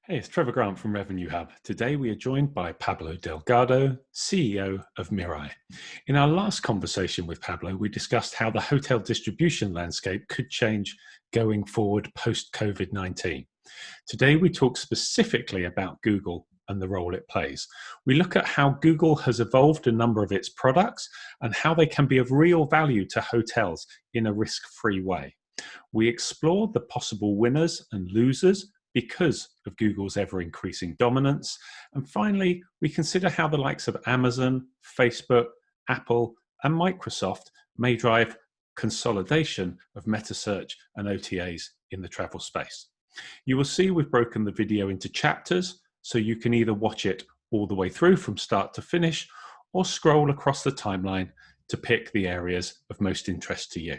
Hey, it's Trevor Grant from Revenue Hub. Today we are joined by Pablo Delgado, CEO of Mirai. In our last conversation with Pablo, we discussed how the hotel distribution landscape could change going forward post-COVID-19. Today we talk specifically about Google and the role it plays. We look at how Google has evolved a number of its products and how they can be of real value to hotels in a risk-free way. We explore the possible winners and losers because of Google's ever-increasing dominance. And finally, we consider how the likes of Amazon, Facebook, Apple, and Microsoft may drive consolidation of meta search and OTAs in the travel space. You will see we've broken the video into chapters, so you can either watch it all the way through from start to finish, or scroll across the timeline to pick the areas of most interest to you.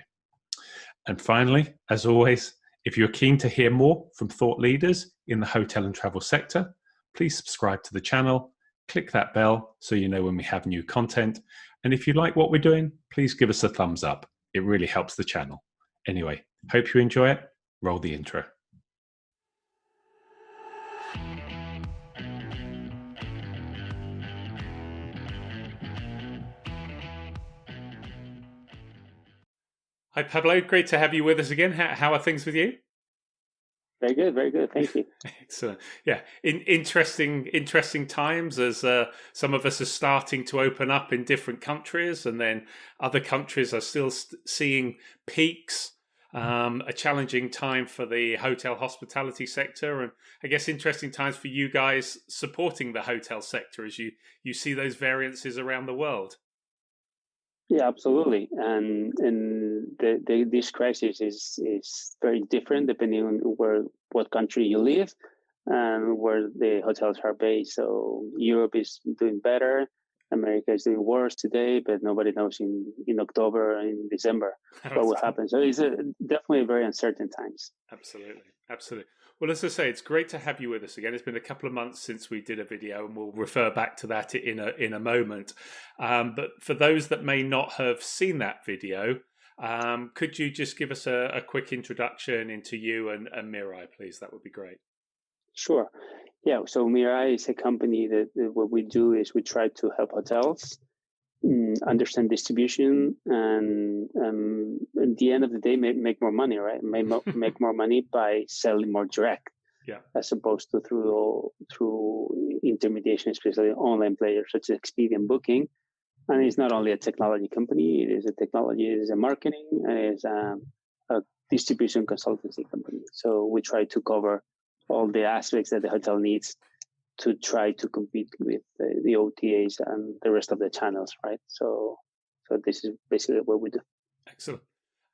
And finally, as always, if you're keen to hear more from thought leaders in the hotel and travel sector, please subscribe to the channel, click that bell so you know when we have new content. And if you like what we're doing, please give us a thumbs up. It really helps the channel. Anyway, hope you enjoy it. Roll the intro. Hi, Pablo. Great to have you with us again. How are things with you? Very good, very good. Thank you. Excellent. Yeah, interesting times as some of us are starting to open up in different countries, and then other countries are still seeing peaks. A challenging time for the hotel hospitality sector, and I guess interesting times for you guys supporting the hotel sector as you see those variances around the world. Yeah, absolutely. And this crisis is very different depending on what country you live and where the hotels are based. So Europe is doing better. America is doing worse today, but nobody knows in October and in December what will happen. So it's definitely very uncertain times. Absolutely. Well, as I say, it's great to have you with us again. It's been a couple of months since we did a video, and we'll refer back to that in a moment. But for those that may not have seen that video, could you just give us a quick introduction into you and Mirai, please? That would be great. Sure. Yeah. So Mirai is a company that what we do is we try to help hotels understand distribution and at the end of the day make more money, right? Make more money by selling more direct, as opposed to through intermediation, especially online players such as Expedia and Booking. And it's not only a technology company; it is a marketing, and it is a distribution consultancy company. So we try to cover all the aspects that the hotel needs to try to compete with the OTAs and the rest of the channels, right? So this is basically what we do. Excellent.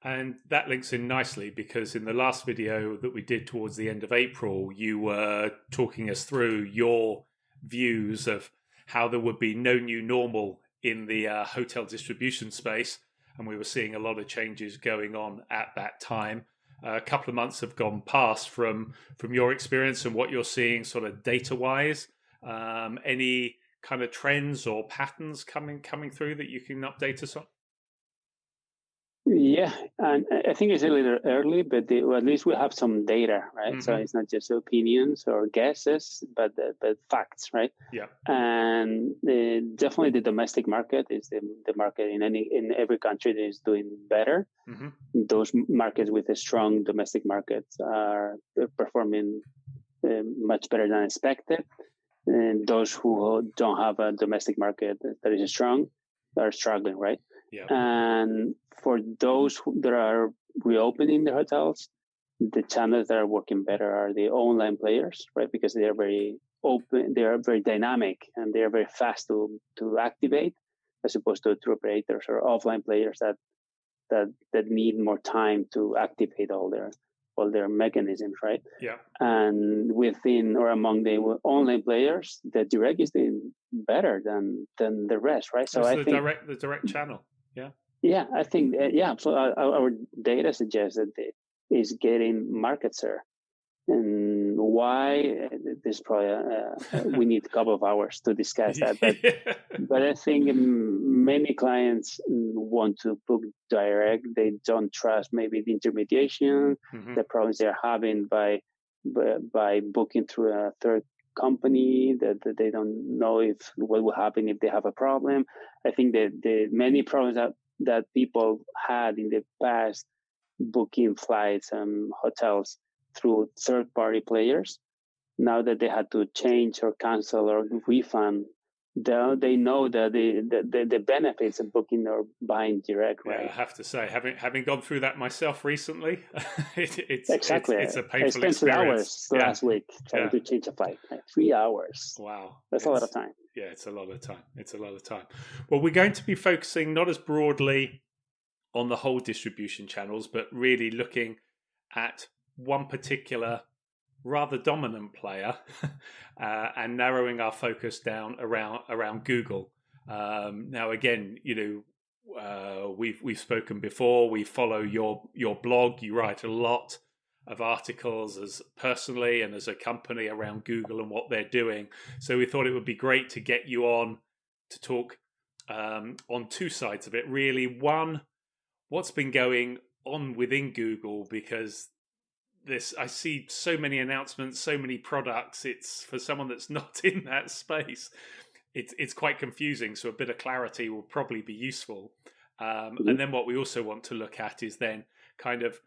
And that links in nicely because in the last video that we did towards the end of April, you were talking us through your views of how there would be no new normal in the hotel distribution space. And we were seeing a lot of changes going on at that time. A couple of months have gone past from your experience and what you're seeing sort of data-wise. Any kind of trends or patterns coming through that you can update us on? Yeah, and I think it's a little early, but at least we have some data, right? Mm-hmm. So it's not just opinions or guesses, but facts, right? Yeah. And definitely the domestic market is the market in every country that is doing better. Mm-hmm. Those markets with a strong domestic markets are performing much better than expected. And those who don't have a domestic market that is strong are struggling, right? Yeah. And for those that are reopening their hotels, the channels that are working better are the online players, right? Because they are very open, they are very dynamic, and they are very fast to activate, as opposed to tour operators or offline players that need more time to activate all their mechanisms, right? Yeah. And within or among the online players, the direct is doing better than the rest, right? So I think the direct channel. Yeah. Yeah, I think So our data suggests that it is getting market share, and why? This probably we need a couple of hours to discuss that. But I think many clients want to book direct. They don't trust maybe the intermediation, the problems they're having by by booking through a third company that they don't know what will happen if they have a problem. I think that the many problems that people had in the past booking flights and hotels through third-party players, now that they had to change or cancel or refund, they know that the benefits of booking or buying direct, right? Yeah, I have to say, having gone through that myself recently, it's exactly. It's a painful I spent experience. 3 hours last week trying to change a flight. 3 hours. Wow, that's a lot of time. Yeah, it's a lot of time. It's a lot of time. Well, we're going to be focusing not as broadly on the whole distribution channels, but really looking at one particular rather dominant player and narrowing our focus down around Google. Now, again, we've spoken before. We follow your blog. You write a lot of articles as personally and as a company around Google and what they're doing. So we thought it would be great to get you on to talk on two sides of it. Really, one, what's been going on within Google, because I see so many announcements, so many products. It's for someone that's not in that space, it's quite confusing. So a bit of clarity will probably be useful. And then what we also want to look at is then kind of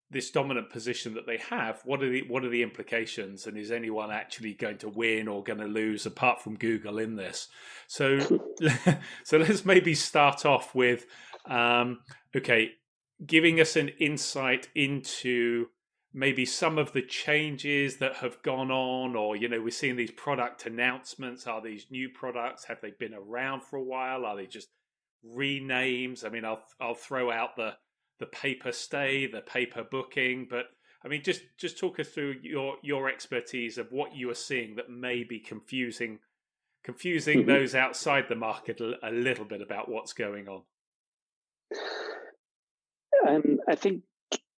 this dominant position that they have. What are the implications, and is anyone actually going to win or going to lose apart from Google in this? So let's maybe start off with giving us an insight into maybe some of the changes that have gone on, or, we're seeing these product announcements. Are these new products? Have they been around for a while? Are they just renames? I mean, I'll throw out the paper stay, the paper booking, but I mean, just talk us through your expertise of what you are seeing that may be confusing those outside the market a little bit about what's going on. I think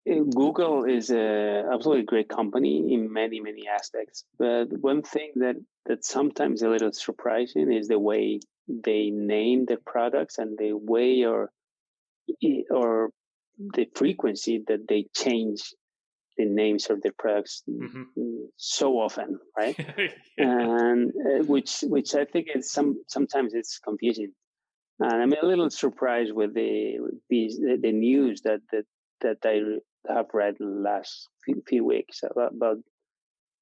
Google is a absolutely great company in many, many aspects. But one thing that sometimes a little surprising is the way they name their products and the way or the frequency that they change the names of their products so often, right? And which I think is sometimes it's confusing. And I'm a little surprised with the news that I have read in the last few weeks about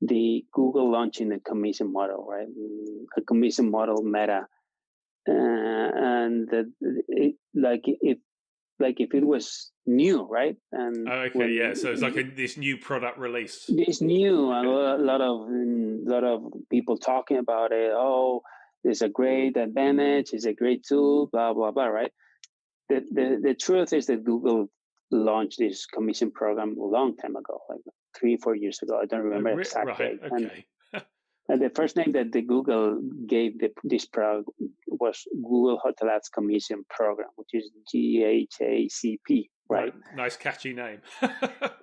the Google launching a commission model, right? A commission model meta, and that if it was new, right? And so it's like this new product release. It's new, and a lot of people talking about it. Oh, it's a great advantage. It's a great tool. Blah blah blah. Right. The truth is that Google launched this commission program a long time ago, like 3-4 years ago. I don't remember exactly. Right. Okay. And the first name that the Google gave this program was Google Hoteliers Commission Program, which is GHACP, right? Nice catchy name.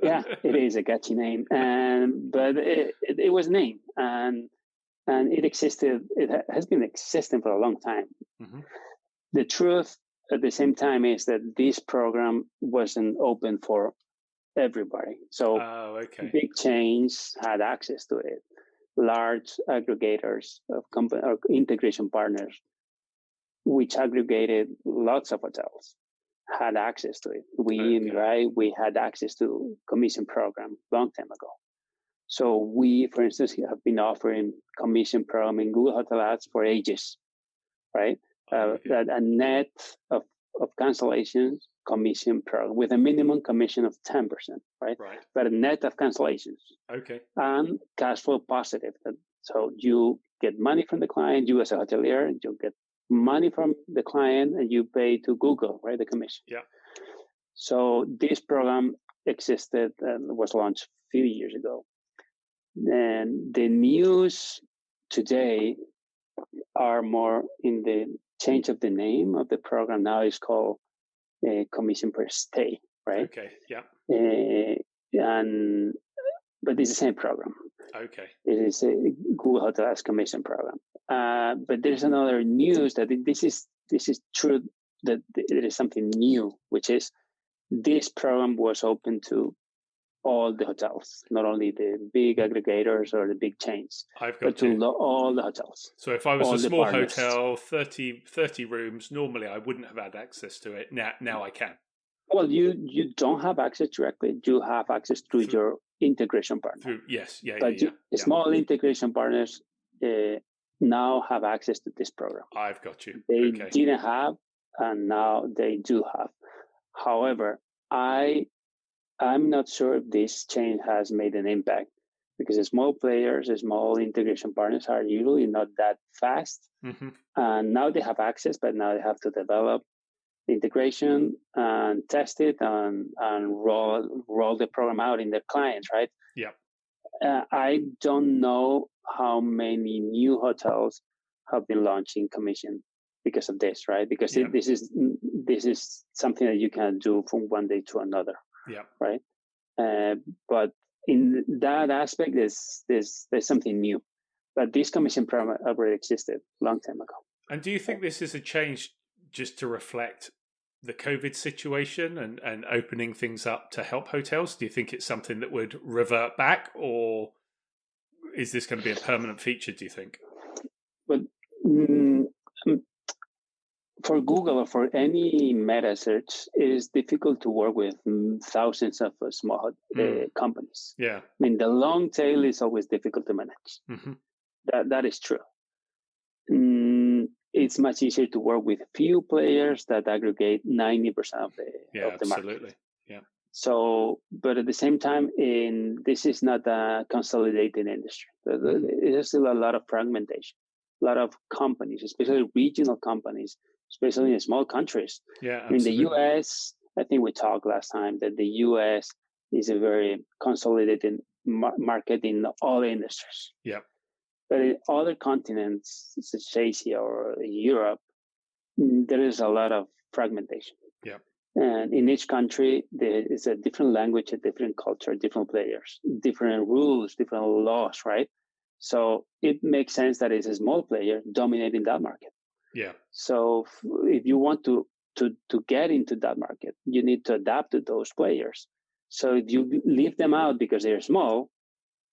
Yeah, it is a catchy name, but it was named, and it existed. It has been existing for a long time. Mm-hmm. The truth at the same time is that this program wasn't open for everybody. So big chains had access to it. Large aggregators of company or integration partners, which aggregated lots of hotels, had access to it. We had access to commission program long time ago. So we, for instance, have been offering commission program in Google Hotel Ads for ages, right? That a net of cancellations commission program with a minimum commission of 10%, right? But a net of cancellations. Okay. And cash flow positive. So you get money from the client, you as a hotelier, you get money from the client, and you pay to Google, right? The commission. Yeah. So this program existed and was launched a few years ago. And the news today are more in the change of the name of the program. Now it's called commission per stay, right? Okay, yeah. But it's the same program. Okay. It is a Google Hotels Commission program. But there's another news that this is true, that there is something new, which is this program was open to all the hotels, not only the big aggregators or the big chains, I've but got you. all the hotels. So if I was all a the small partners. hotel, 30 rooms, normally I wouldn't have had access to it. Now I can. Well, you don't have access directly. You have access through your integration partner. Yes, But small integration partners now have access to this program. I've got you. They didn't have, and now they do have. However, I'm not sure if this change has made an impact, because the small players, the small integration partners are usually not that fast. Mm-hmm. And now they have access, but now they have to develop the integration and test it and roll the program out in their clients, right? Yeah. I don't know how many new hotels have been launching commission because of this, right? Because this is something that you can do from one day to another. Yeah. Right. But in that aspect, there's something new. But this commission program already existed a long time ago. And do you think this is a change just to reflect the COVID situation and opening things up to help hotels? Do you think it's something that would revert back, or is this going to be a permanent feature, do you think? But for Google or for any meta search, it is difficult to work with thousands of small companies. Yeah. I mean, the long tail is always difficult to manage. Mm-hmm. That is true. It's much easier to work with few players that aggregate 90% of the market. Yeah. So, but at the same time, this is not a consolidated industry. There's still a lot of fragmentation, a lot of companies, especially regional companies, especially in small countries. Yeah, absolutely. In the US, I think we talked last time that the US is a very consolidated market in all industries. Yeah. But in other continents, such as Asia or Europe, there is a lot of fragmentation. Yeah. And in each country, there is a different language, a different culture, different players, different rules, different laws, right? So it makes sense that it's a small player dominating that market. Yeah. So if you want to get into that market, you need to adapt to those players. So if you leave them out because they're small,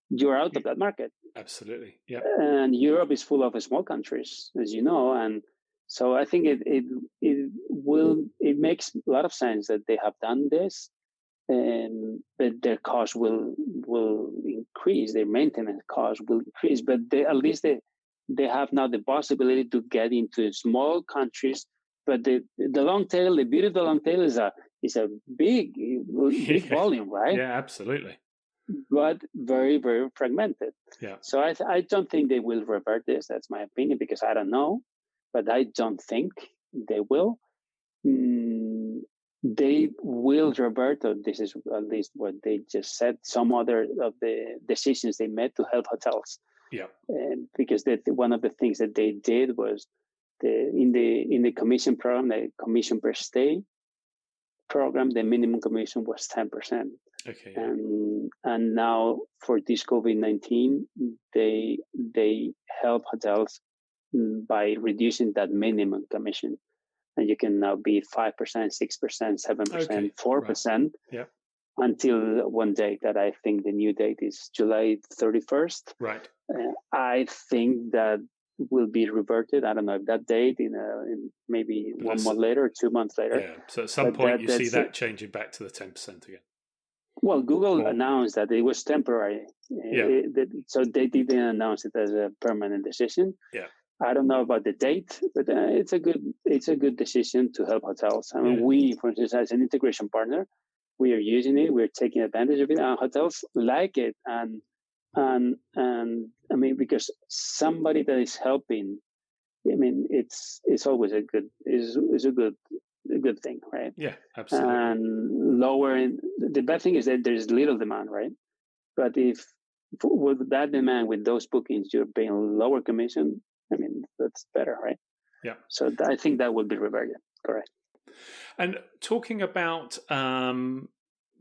you're out of that market. Absolutely. Yeah. And Europe is full of small countries, as you know, and so I think it makes a lot of sense that they have done this, but their cost will increase, their maintenance cost will increase, but at least they have now the possibility to get into small countries. But the long tail, the beauty of the long tail is a big volume, right? Yeah, absolutely. But very, very fragmented. Yeah. So I don't think they will revert this. That's my opinion, because I don't know, but I don't think they will. They will revert, or this is at least what they just said, some other of the decisions they made to help hotels. Yeah. Because one of the things that they did was in the commission program, the commission per stay program, the minimum commission was 10%. Okay. And now for this COVID-19, they help hotels by reducing that minimum commission, and you can now be 5%, 6%, 7%, 4%. Right. Yeah. Until one date that I think the new date is July 31st. Right. I think that will be reverted. I don't know if that date in maybe 1 month later or 2 months later. Yeah. So at some point you see that changing back to the 10% again. Well, Google announced that it was temporary. Yeah. So they didn't announce it as a permanent decision. Yeah. I don't know about the date, but it's a good decision to help hotels. I mean, we, for instance, as an integration partner, we are using it. We're taking advantage of it, and hotels like it. And I mean, because somebody that is helping, I mean, it's always a good thing, right? Yeah, absolutely. And lowering, the bad thing is that there's little demand, right? But if with that demand, with those bookings, you're paying lower commission, I mean, that's better, right? Yeah. So I think that will be reverted, correct. And talking about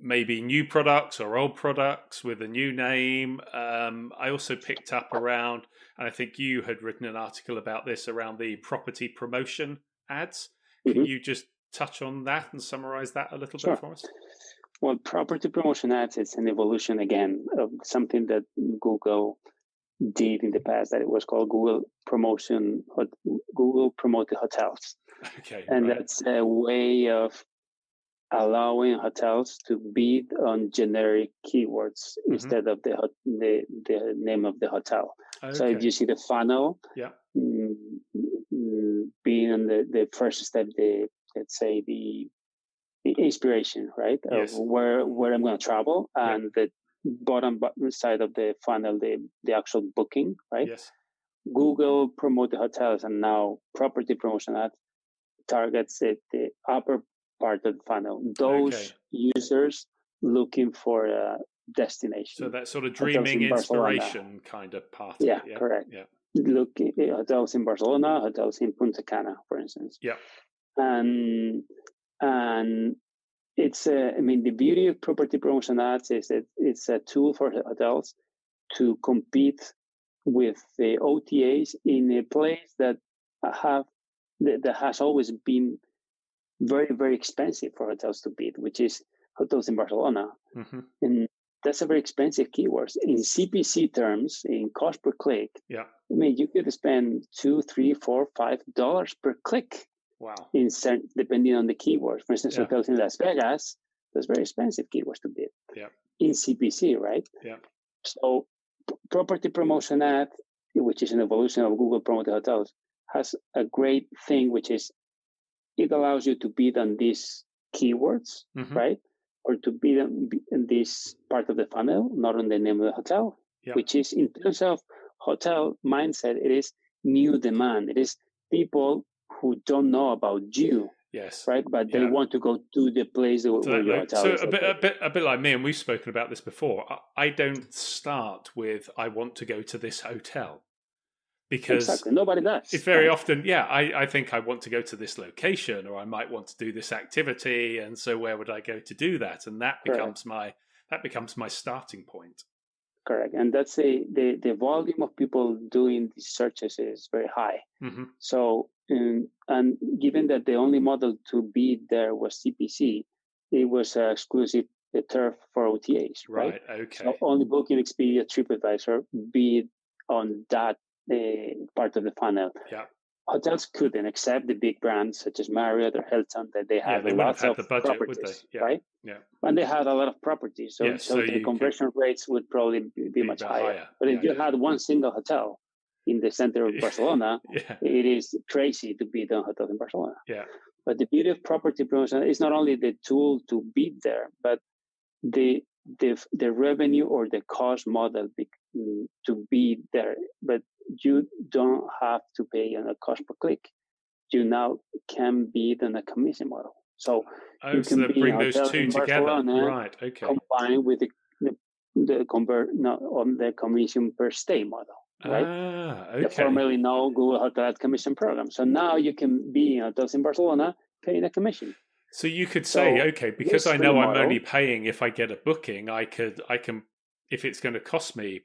maybe new products or old products with a new name, I also picked up around, and I think you had written an article about this, around the property promotion ads. Can you just touch on that and summarize that a little bit for us? Well, property promotion ads, it's an evolution again of something that Google did in the past, that it was called Google Promoted Hotels. Okay. And right. that's a way of allowing hotels to bid on generic keywords instead of the name of the hotel. Okay. So if you see the funnel, Yeah. being on the first step, let's say the inspiration, right? Yes. Of where I'm going to travel, and the bottom side of the funnel, the actual booking, right? Yes. Google Promoted Hotels, and now property promotion ad targets the upper part of the funnel. Those users looking for a destination. So that sort of dreaming inspiration kind of part of it. Yeah, correct. Yeah. Looking hotels in Barcelona, hotels in Punta Cana, for instance. Yeah. And it's the beauty of property promotion ads is that it's a tool for hotels to compete with the OTAs in a place that has always been very, very expensive for hotels to bid, which is hotels in Barcelona. And that's a very expensive keyword. In CPC terms, in cost per click, you could spend $2, $3, $4, $5 per click. Wow. Depending on the keyword. For instance, hotels in Las Vegas, that's very expensive keywords to bid. Yeah. In CPC, right? Yeah. So property promotion ad, which is an evolution of Google Promoted Hotels, has a great thing, which is it allows you to bid on these keywords, right? Or to bid in this part of the funnel, not on the name of the hotel, which is, in terms of hotel mindset, it is new demand. It is people who don't know about you. Yes. Right, but they want to go to the place where your hotel is. So a bit like me, and we've spoken about this before. I don't start with "I want to go to this hotel," because nobody does. It's very often, I think I want to go to this location, or I might want to do this activity, and so where would I go to do that? And that becomes my starting point. Correct, and that's the volume of people doing these searches is very high. So, and given that the only model to bid there was CPC, it was exclusive turf for OTAs, right? Okay. So only Booking, Expedia, TripAdvisor bid on that part of the funnel. Yeah. Hotels couldn't, except the big brands such as Marriott or Hilton, that they had lots of the budget, properties, would they? right? Yeah. And they had a lot of properties, so the conversion rates would probably be much higher. But if you had one single hotel in the center of Barcelona, it is crazy to bid on hotels in Barcelona. Yeah. But the beauty of property promotion is not only the tool to bid there, but the revenue or the cost model to bid there. But you don't have to pay on a cost per click. You now can bid on a commission model. So you can bring those two together, right? Okay. Combined with on the commission per stay model, right? Okay. The formerly known Google Hotel Ad Commission program. So now you can be in hotels in Barcelona paying a commission. So you could say, okay, because I know I'm only paying if I get a booking, I can, if it's going to cost me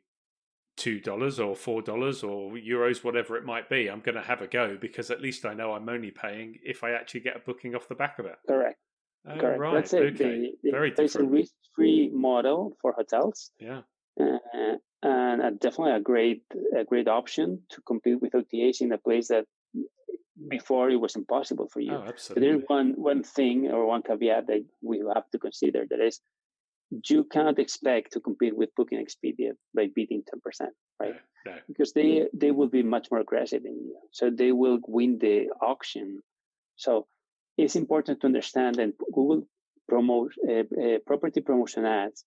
$2 or $4 or euros, whatever it might be, I'm going to have a go, because at least I know I'm only paying if I actually get a booking off the back of it. Correct. Correct. Right. That's it. Okay. Very different. It's a risk-free model for hotels. Yeah. And definitely a great option to compete with OTAs in a place that before it was impossible for you. Oh, absolutely. But there's one thing or one caveat that we have to consider, that is, you cannot expect to compete with Booking Expedia by bidding 10%, right? No. Because they will be much more aggressive than you. So they will win the auction. So it's important to understand that Google property promotion ads,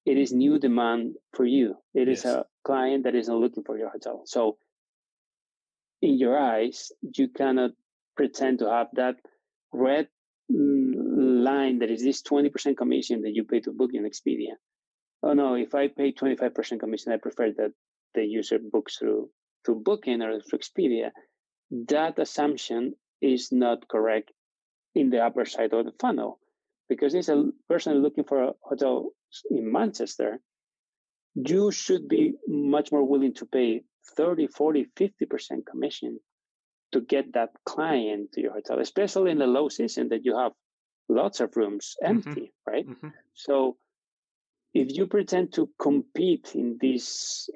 it is new demand for you. It is a client that isn't looking for your hotel. So in your eyes, you cannot pretend to have that red line that is this 20% commission that you pay to Booking Expedia. Oh no, if I pay 25% commission, I prefer that the user books through Booking or through Expedia. That assumption is not correct in the upper side of the funnel, because it's a person looking for a hotel in Manchester. You should be much more willing to pay 30, 40, 50% commission to get that client to your hotel, especially in the low season that you have lots of rooms empty, right? Mm-hmm. So if you pretend to compete in these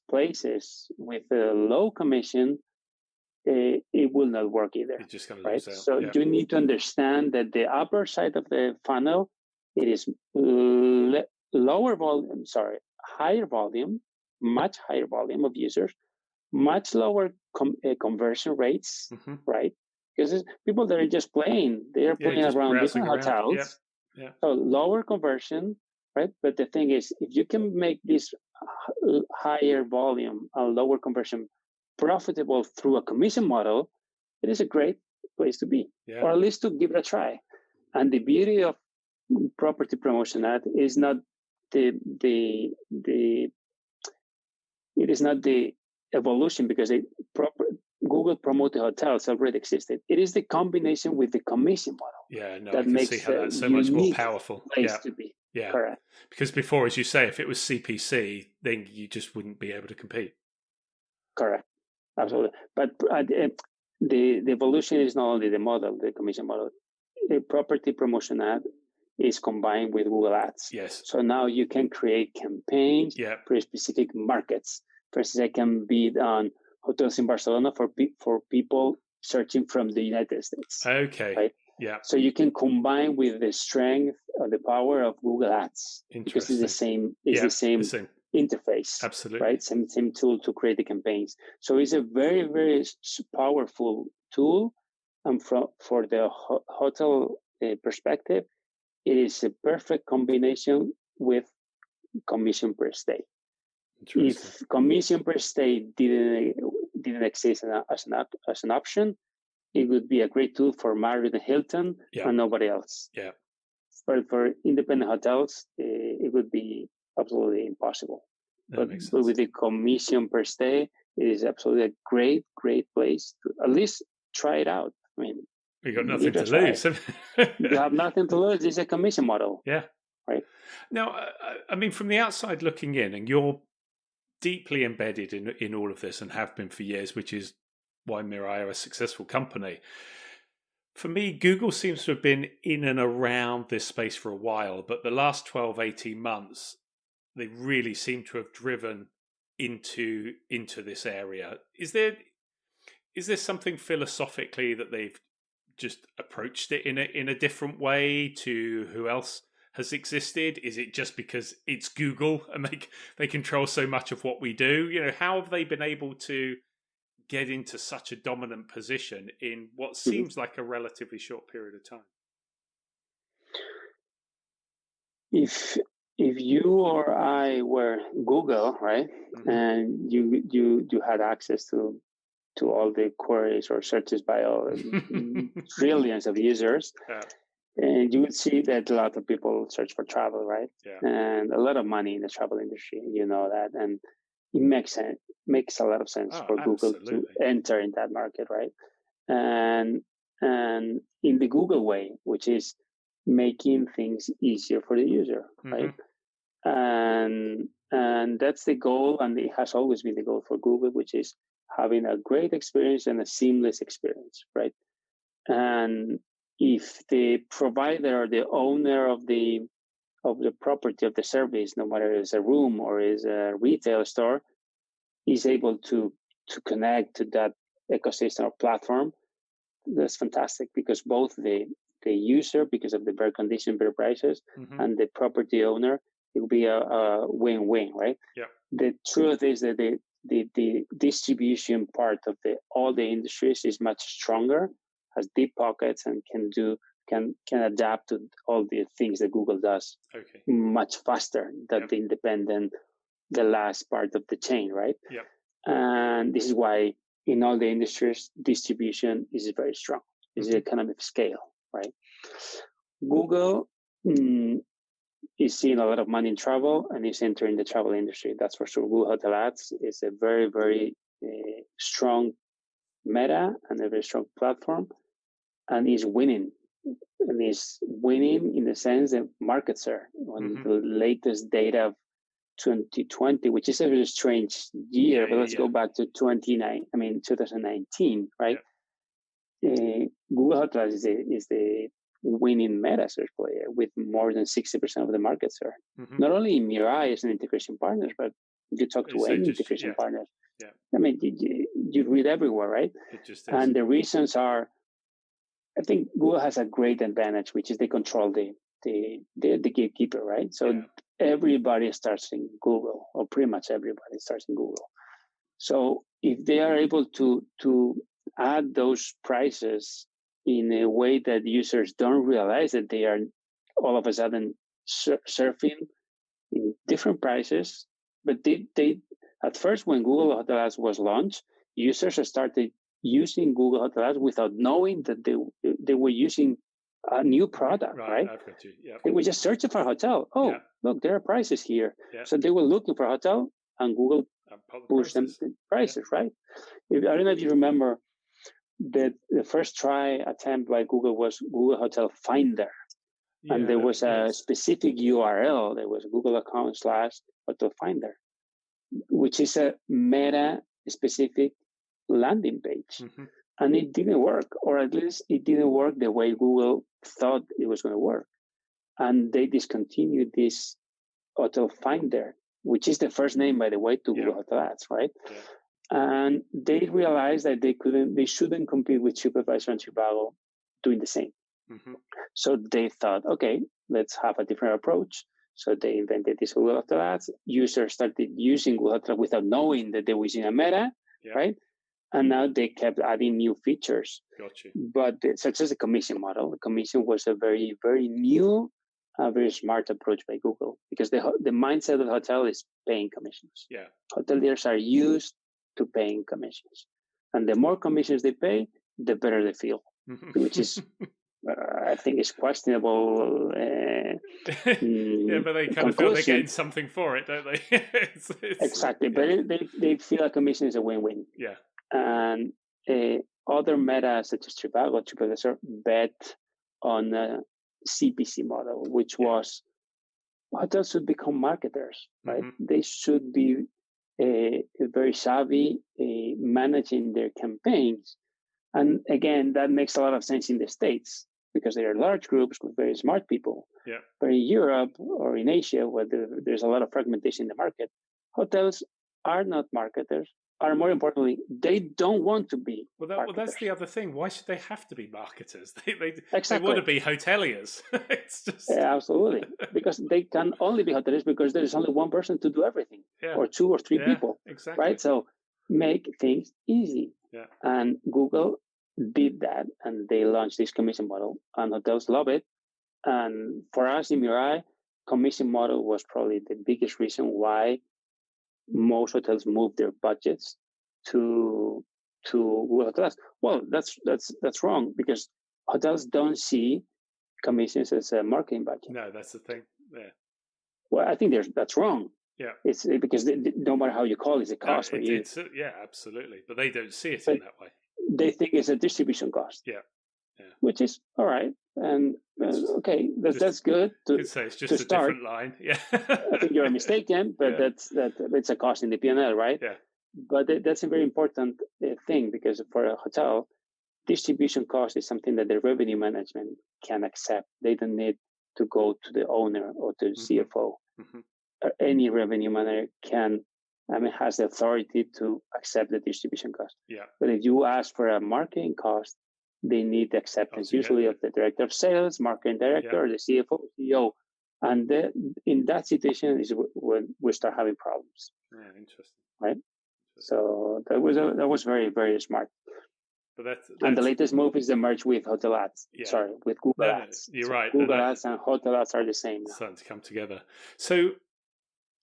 places with a low commission, it will not work either. You're just going to right? lose out. So you need to understand that the upper side of the funnel, it is lower volume, higher volume, much higher volume of users, much lower conversion rates, Mm-hmm. right? Because people that are just playing, they are playing just around different hotels. Yep. Yeah. So lower conversion, right? But the thing is, if you can make this higher volume and lower conversion profitable through a commission model, it is a great place to be, or at least to give it a try. And the beauty of property promotion ad is not it is not the evolution, because Google promoted hotels already existed. It is the combination with the commission model that makes see how that's so much more powerful. Place to be. Yeah, correct. Because before, as you say, if it was CPC, then you just wouldn't be able to compete. Correct, absolutely. But the evolution is not only the model, the commission model. The property promotion ad is combined with Google Ads. Yes. So now you can create campaigns for specific markets. For instance, I can bid on hotels in Barcelona for people searching from the United States. Okay. Right? Yeah. So you can combine with the strength or the power of Google Ads, because it's the same. It's the same interface. Absolutely. Right. Same tool to create the campaigns. So it's a very, very powerful tool. And for the hotel perspective, it is a perfect combination with commission per stay. If commission per stay didn't exist as an option, it would be a great tool for Marriott and Hilton and nobody else. Yeah. But for independent hotels, it would be absolutely impossible. But with the commission per stay, it is absolutely a great place to at least try it out. I mean, you got nothing to lose. You have nothing to lose. It's a commission model. Yeah. Right. Now, I mean, from the outside looking in, and you're deeply embedded in all of this and have been for years, which is why Mirai are a successful company. For me, Google seems to have been in and around this space for a while, but the last 12, 18 months, they really seem to have driven into this area. Is there something philosophically that they've just approached it in a different way to who else has existed? Is it just because it's Google and they control so much of what we do? You know, how have they been able to get into such a dominant position in what seems like a relatively short period of time? If you or I were Google, right, and you had access to all the queries or searches by all trillions of users, and you would see that a lot of people search for travel, right? And a lot of money in the travel industry, you know that, and it makes a lot of sense for Google to enter in that market, right? And in the Google way, which is making things easier for the user, right? And that's the goal, and it has always been the goal for Google, which is having a great experience and a seamless experience, right? And if the provider or the owner of the property of the service, no matter it's a room or is a retail store, is able to connect to that ecosystem or platform, that's fantastic, because both the user, because of the better condition, better prices, and the property owner, it will be a win-win, right? Yeah. The truth is that the distribution part of all the industries is much stronger, has deep pockets, and can adapt to all the things that Google does much faster than the independent, the last part of the chain, right? Yep. And this is why in all the industries, distribution is very strong. It's the economic scale, right? Google is seeing a lot of money in travel and is entering the travel industry. That's for sure. Google Hotel Ads is a very, very strong meta and a very strong platform, and is winning. And is winning in the sense that market share. On the latest data of 2020, which is a very strange year, but let's go back to 2019, right? Google Hotels is the winning meta search player with more than 60% of the market share. Not only Mirai is an integration partner, but if you talk to any integration partners, I mean, you read everywhere, right? It just is. And the reasons are, I think Google has a great advantage, which is they control the gatekeeper, right? So everybody starts in Google, or pretty much everybody starts in Google. So if they are able to add those prices in a way that users don't realize that they are all of a sudden surfing in different prices, but they at first, when Google Hotel Ads was launched, users started using Google Hotel Ads without knowing that they were using a new product, right? I've got you. Yep. They were just searching for a hotel. Oh, look, there are prices here. Yep. So they were looking for a hotel, and Google pushed them the prices, right? I don't know if you remember that the first try attempt by Google was Google Hotel Finder. And there was a specific URL. There was Google account /Hotel Finder, which is a meta-specific landing page. And it didn't work, or at least it didn't work the way Google thought it was going to work. And they discontinued this Hotel Finder, which is the first name, by the way, to Google Hotel Ads, right? And they realized that they shouldn't compete with TripAdvisor and Trivago doing the same. So they thought, okay, let's have a different approach. So they invented this Google Hotel Ads. Users started using Google Hotel without knowing that they were using a meta, right? And now they kept adding new features. Gotcha. But such as the commission model, the commission was a very, very new, very smart approach by Google, because the mindset of the hotel is paying commissions. Hoteliers are used to paying commissions. And the more commissions they pay, the better they feel, which is... I think it's questionable. But they kind of feel they're getting something for it, don't they? Exactly, but they feel a commission is a win-win. And other metas such as TripAdvisor bet on a CPC model, which was hotels should become marketers, right? They should be very savvy managing their campaigns. And again, that makes a lot of sense in the States, because there are large groups with very smart people. But in Europe or in Asia, where there's a lot of fragmentation in the market, hotels are not marketers. Or more importantly, they don't want to be. Well, that's the other thing. Why should they have to be marketers? They want to be hoteliers. It's just... absolutely, because they can only be hoteliers because there is only one person to do everything, or two or three people. Exactly. Right. So make things easy. And Google did that, and they launched this commission model, and hotels love it. And for us in Mirai, commission model was probably the biggest reason why most hotels moved their budgets to Google Hotels. Well, that's wrong, because hotels don't see commissions as a marketing budget. No, that's the thing. Well, I think that's wrong. It's because no matter how you call it, it's a cost for you. Absolutely. But they don't see it in that way. They think it's a distribution cost. Which is all right. And okay, that's good. Say it's just a different line. I think you're mistaken, but it's a cost in the P&L, right? But that's a very important thing, because for a hotel, distribution cost is something that the revenue management can accept. They don't need to go to the owner or to the CFO. Any revenue manager has the authority to accept the distribution cost. But if you ask for a marketing cost, they need the acceptance usually of the director of sales, marketing director, or the CFO, CEO. And in that situation is when we start having problems. Interesting. Right? So that was very, very smart. But that's and the latest move is the merge with Hotel Ads. Sorry, with Google Ads. You're right. Google Ads and Hotel Ads are the same now. Starting to come together. So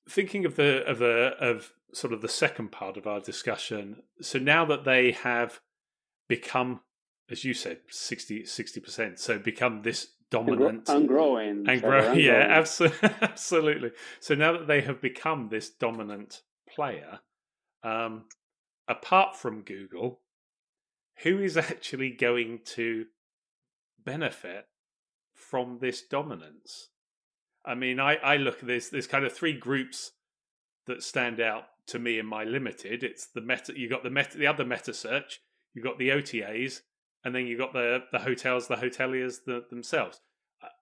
thinking of of sort of the second part of our discussion, so now that they have become, as you said, 60%, so become this dominant and growing. Absolutely. So now that they have become this dominant player, apart from Google, who is actually going to benefit from this dominance? I mean, I look at this. There's kind of three groups that stand out to me in my limited. It's the meta. You got the other meta search. You've got the OTAs, and then you've got the hotels, the hoteliers themselves.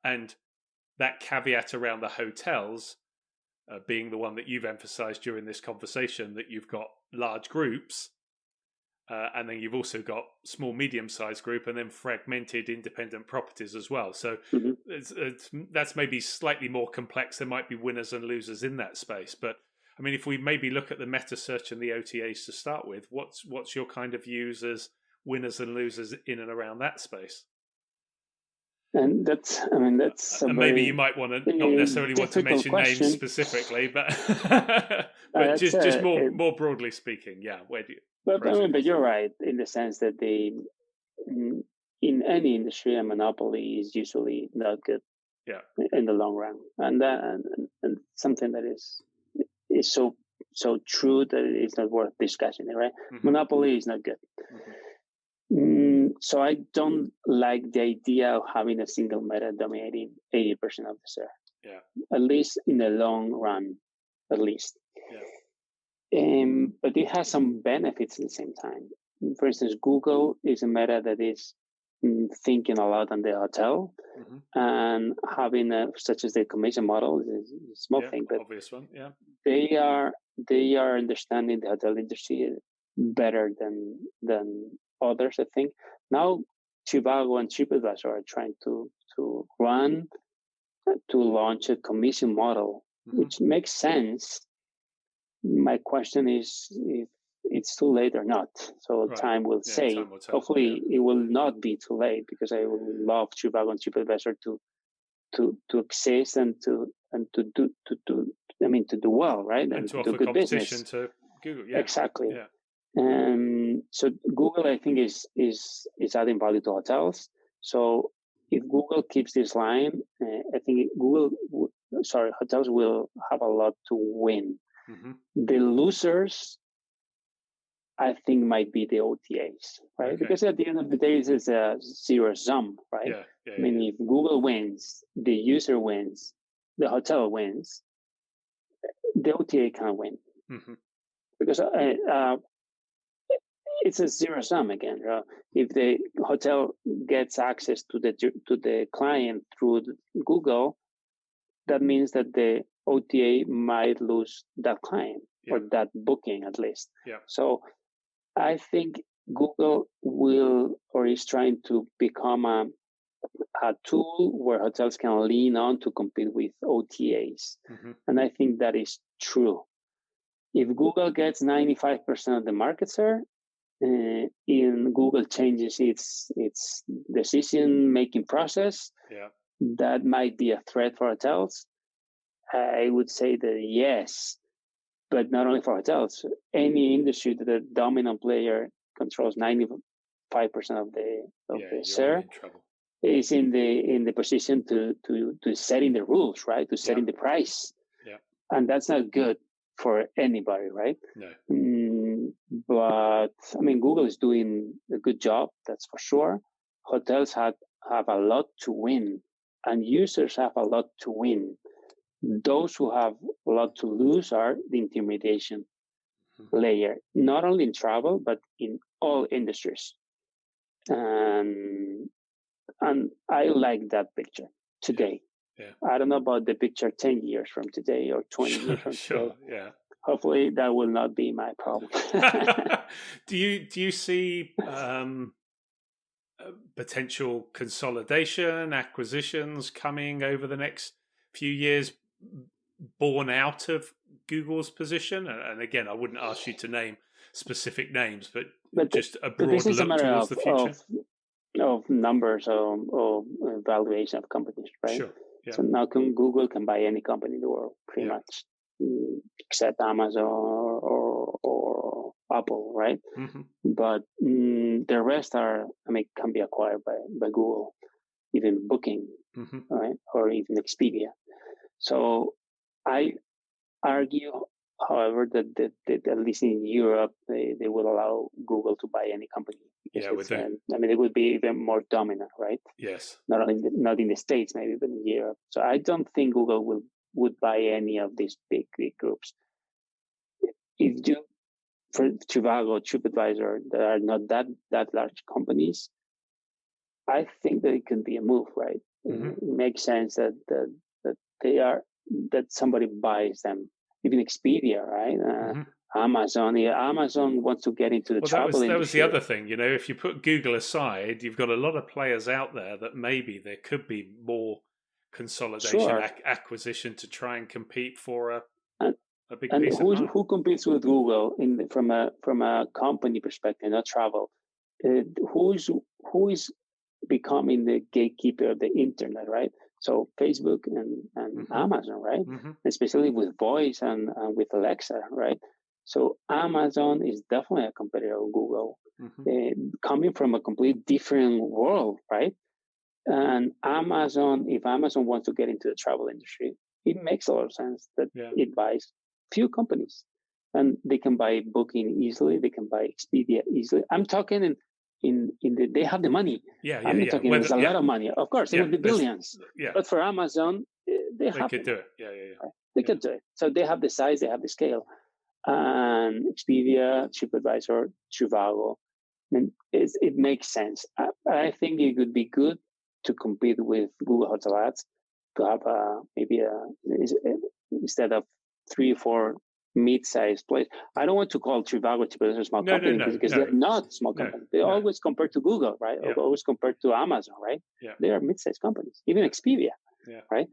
And that caveat around the hotels being the one that you've emphasized during this conversation, that you've got large groups, and then you've also got small, medium-sized group, and then fragmented independent properties as well. So that's maybe slightly more complex. There might be winners and losers in that space. But I mean, if we maybe look at the meta search and the OTAs to start with, what's your kind of views as winners and losers in and around that space? And that's and maybe you might want to not necessarily want to mention question. Names specifically, but but just more broadly speaking, yeah. Where do you? But you're right in the sense that in any industry, a monopoly is usually not good. Yeah. In the long run, and something that is so true that it's not worth discussing, right? Monopoly is not good. So I don't like the idea of having a single meta dominating 80% of the share. Yeah. At least in the long run, at least. Yeah. But it has some benefits at the same time. For instance, Google is a meta that is thinking a lot on the hotel, and having such as the commission model is a small thing, but obvious one. Yeah. They are understanding the hotel industry better than others, I think. Now, Trivago and TripAdvisor are trying to launch a commission model, which makes sense. My question is if it's too late or not. So time will say. Time will tell. Hopefully, it will not be too late, because I would love Trivago and TripAdvisor to exist and to do well, right? And to offer competition to Google. Yeah. Exactly. Yeah. So Google, I think, is adding value to hotels. So if Google keeps this line, I think hotels will have a lot to win. The losers, I think, might be the OTAs, right? Okay. Because at the end of the day, it's a zero sum, right? I mean, if Google wins, the user wins, the hotel wins, the OTA can't win. Because it's a zero sum again. If the hotel gets access to the client through Google, that means that the OTA might lose that client or that booking at least. Yeah. So I think Google is trying to become a tool where hotels can lean on to compete with OTAs. And I think that is true. If Google gets 95% of the market share, in Google changes its decision-making process, that might be a threat for hotels. I would say that yes, but not only for hotels. Any industry that the dominant player controls 95% of the share is in the position to setting the rules, right? To setting the price. Yeah. And that's not good for anybody, right? No. But I mean, Google is doing a good job, that's for sure. Hotels have a lot to win, and users have a lot to win. Those who have a lot to lose are the intermediation layer, not only in travel, but in all industries. And I like that picture today. Yeah. I don't know about the picture 10 years from today or 20 years from today. Yeah. Hopefully that will not be my problem. Do you see potential consolidation, acquisitions coming over the next few years born out of Google's position? And again, I wouldn't ask you to name specific names, but just a broad look towards the future. Of numbers or valuation of companies, right? Sure. Yeah. So now Google can buy any company in the world, pretty much, except Amazon or Apple, right? But the rest can be acquired by Google, even Booking, right, or even Expedia. So I argue, however, that at least in Europe, they will allow Google to buy any company. It would be even more dominant, right? Yes. Not in the States, maybe, but in Europe. So I don't think Google would buy any of these big groups. If you, for Trivago, TripAdvisor, that are not that large companies, I think that it can be a move, right? It makes sense that they are that somebody buys them. Even Expedia, right? Amazon. Yeah, Amazon wants to get into the Well, travel that was the industry. other thing. If you put Google aside, you've got a lot of players out there that maybe there could be more consolidation, Sure. acquisition to try and compete for And a big and piece of pie. who competes with Google from a company perspective, not travel? Who is becoming the gatekeeper of the internet, right? So Facebook and Amazon, right? Especially with voice and with Alexa, right? So Amazon is definitely a competitor of Google, coming from a completely different world, right? And Amazon, if Amazon wants to get into the travel industry, it makes a lot of sense that it buys few companies, and they can buy Booking easily. They can buy Expedia easily. I'm talking they have the money. I'm not talking there's a lot of money. Of course, it would be billions. But for Amazon, they could do it. Right? They could do it. So they have the size, they have the scale. And Expedia, TripAdvisor, Trivago, I mean, it makes sense. I think it would be good to compete with Google Hotel Ads, to have instead of 3 or 4 mid-sized players. I don't want to call Trivago a small company because they're not small companies. They're always compared to Google, right? Always compared to Amazon, right? They are mid-sized companies, even Expedia, right?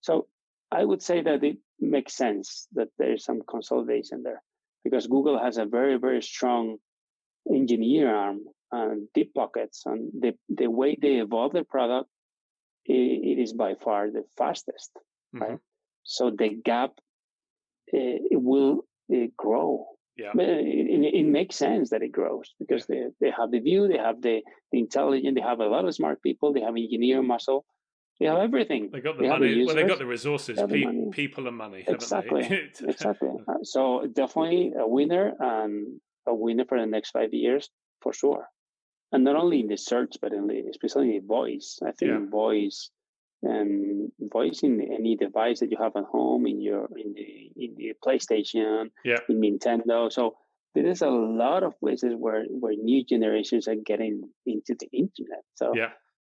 So I would say that it makes sense that there is some consolidation there, because Google has a very, very strong engineer arm and deep pockets, and the way they evolve their product, it is by far the fastest, right? So the gap, it will grow. It makes sense that it grows because they have the view, they have the intelligence, they have a lot of smart people, they have engineer muscle, they have everything. They got the money. Well, they got the resources, people and money, exactly, haven't they? Exactly. So definitely a winner, and a winner for the next 5 years for sure. And not only in the search, but especially in voice. I think voice and voice in any device that you have at home, in the PlayStation, in Nintendo. So there is a lot of places where new generations are getting into the internet.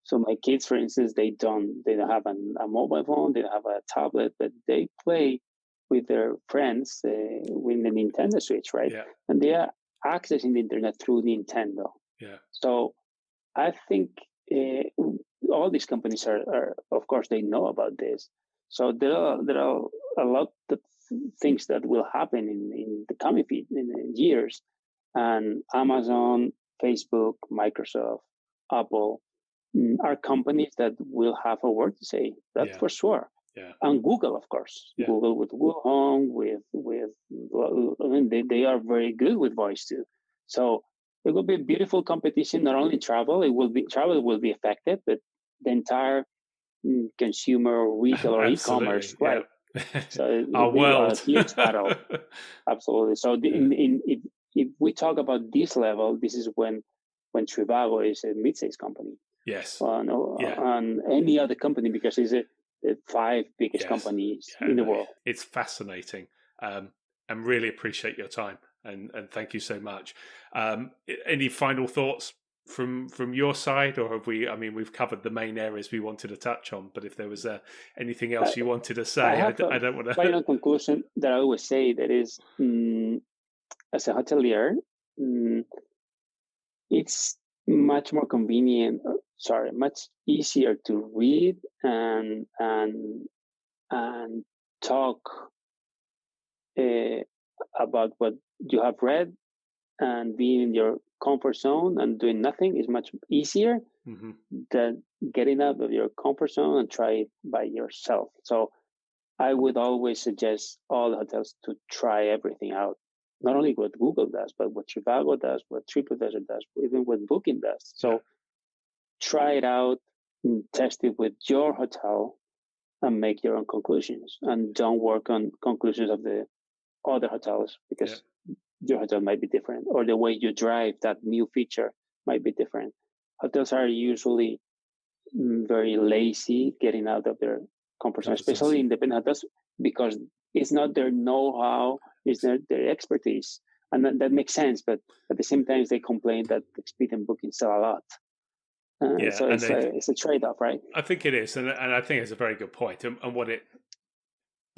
So my kids, for instance, they don't have a mobile phone, they don't have a tablet, but they play with their friends with the Nintendo Switch, right? And they are accessing the internet through Nintendo. So I think all these companies are, of course, they know about this. So there are a lot of things that will happen in the coming years. And Amazon, Facebook, Microsoft, Apple are companies that will have a word to say. That's for sure. And Google, of course, Google with Google Home, they are very good with voice too. So it will be a beautiful competition. Not only travel will be affected, but the entire consumer, retail, or e-commerce, right? So it will be a huge battle. Absolutely. So if we talk about this level, this is when Trivago is a mid-sized company. On any other company, because it's the 5 biggest companies in the world. It's fascinating, and really appreciate your time, and thank you so much. Any final thoughts from your side, or have we? I mean, we've covered the main areas we wanted to touch on, but if there was anything else you wanted to say, I don't want to. Final conclusion that I always say, that is, as a hotelier, it's much more convenient. Much easier to read and talk about what you have read, and being in your comfort zone and doing nothing is much easier than getting out of your comfort zone and try it by yourself. So I would always suggest all the hotels to try everything out. Not only what Google does, but what Trivago does, what TripAdvisor does, even what Booking does. So try it out, test it with your hotel, and make your own conclusions. And don't work on conclusions of the other hotels, because your hotel might be different, or the way you drive that new feature might be different. Hotels are usually very lazy getting out of their comfort zone, especially independent hotels, because it's not their know-how, it's not their expertise. And that makes sense, but at the same time, they complain that Expedia and Booking sell a lot. So it's a trade-off, right? I think it is, and I think it's a very good point. And but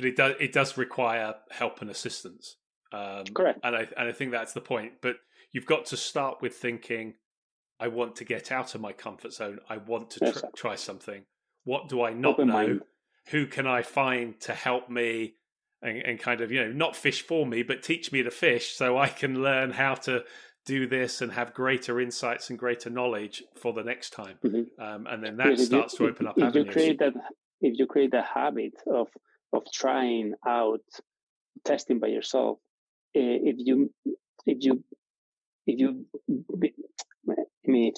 it does require help and assistance. Correct. And I think that's the point. But you've got to start with thinking, I want to get out of my comfort zone. I want to try something. What do I not Open know? mind. Who can I find to help me and kind of, not fish for me, but teach me to fish so I can learn how to do this and have greater insights and greater knowledge for the next time. Mm-hmm. And then that starts to open up avenues. If you create the habit of trying out, testing by yourself, if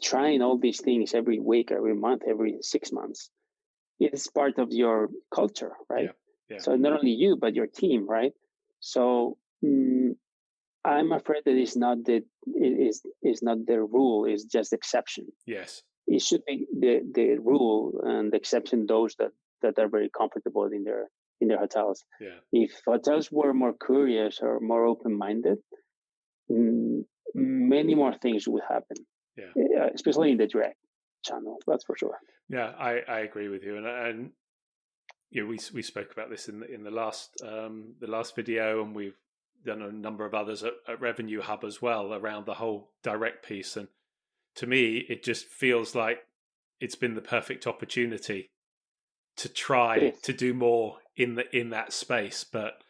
trying all these things every week, every month, every 6 months, it is part of your culture, right? Yeah. So not only you, but your team, right? So I'm afraid that it's not the rule; it's just the exception. Yes, it should be the rule and the exception. Those that are very comfortable in their hotels. Yeah. If hotels were more curious or more open-minded, many more things would happen. Yeah, especially in the direct channel. That's for sure. Yeah, I agree with you, and we spoke about this in the last video, and we've done a number of others at Revenue Hub as well around the whole direct piece. And to me, it just feels like it's been the perfect opportunity to try to do more in that space. But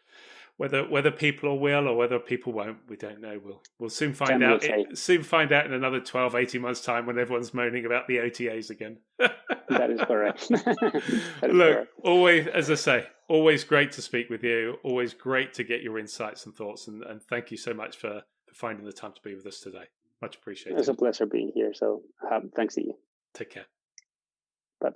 whether people will or whether people won't, we don't know. We'll soon find out. Soon find out in another 12, 18 months' time when everyone's moaning about the OTAs again. That is correct. Look, always, as I say, always great to speak with you. Always great to get your insights and thoughts. And thank you so much for finding the time to be with us today. Much appreciated. It's a pleasure being here. So thanks to you. Take care. Bye.